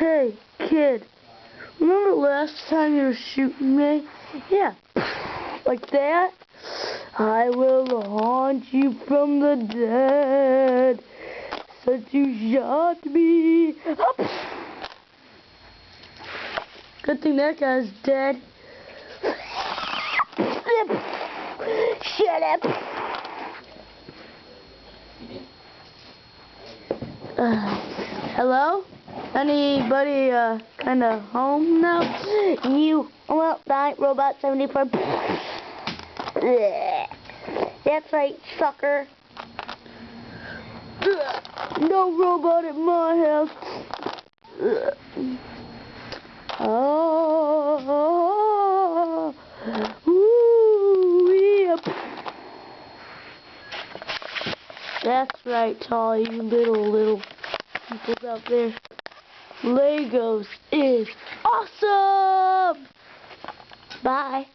Hey, kid, remember last time you were shooting me? Yeah, like that? I will haunt you from the dead, since you shot me. Up. Good thing that guy's dead. Shut up. Hello? Anybody kinda home now? You, well, Night Robot 74. That's right, sucker. No robot at my house. Oh, ooh, yep. That's right, to all you little people out there. Legos is awesome! Bye.